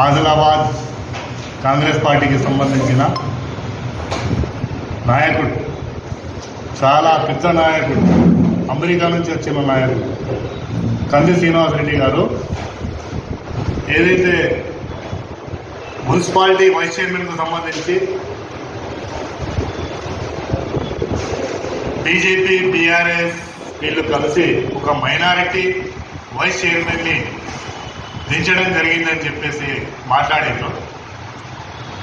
ఆదిలాబాద్ కాంగ్రెస్ పార్టీకి సంబంధించిన నాయకుడు, చాలా పెద్ద నాయకుడు, అమెరికా నుంచి వచ్చిన నాయకుడు కంది శ్రీనివాసరెడ్డి గారు ఏదైతే మున్సిపాలిటీ వైస్ చైర్మన్కు సంబంధించి బీజేపీ, బీఆర్ఎస్ వీళ్ళు కలిసి ఒక మైనారిటీ వైస్ చైర్మన్ని దించడం జరిగిందని చెప్పేసి మాట్లాడారు.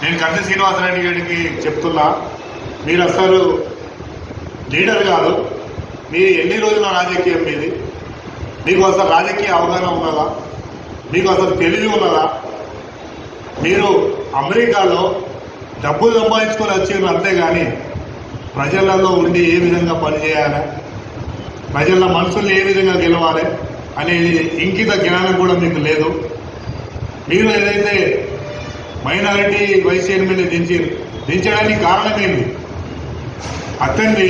నేను కంది శ్రీనివాసరెడ్డి గారికి చెప్తున్నా, మీరు అసలు లీడర్ కాదు. మీ ఎన్ని రోజుల రాజకీయం మీది? మీకు అసలు రాజకీయ అవగాహన ఉన్నదా? మీకు అసలు తెలివి ఉన్నదా? మీరు అమెరికాలో డబ్బులు సంపాదించుకొని వచ్చారు అంతేగాని ప్రజలలో ఉండి ఏ విధంగా పనిచేయాలి, ప్రజల మనసుల్ని ఏ విధంగా గెలవాలి అనేది ఇంకిత జ్ఞానం కూడా మీకు లేదు. మీరు ఏదైతే మైనారిటీ వైస్ చైర్మన్ని దించడానికి కారణమైంది అతన్ని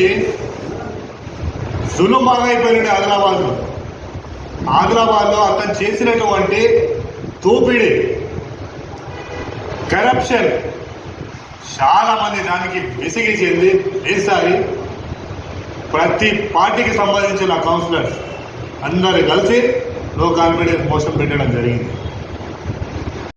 జులుం బాగా అయిపోయినాడు. ఆదిలాబాద్లో అతను చేసినటువంటి దోపిడీ, కరప్షన్ చాలా మంది దానికి విసిగి చెంది వేసారి ప్రతి పార్టీకి సంబంధించిన కౌన్సిలర్స్ అందరూ కలిసి నో కాన్ఫిడెన్స్ మోషన్ పెట్టడం జరిగింది.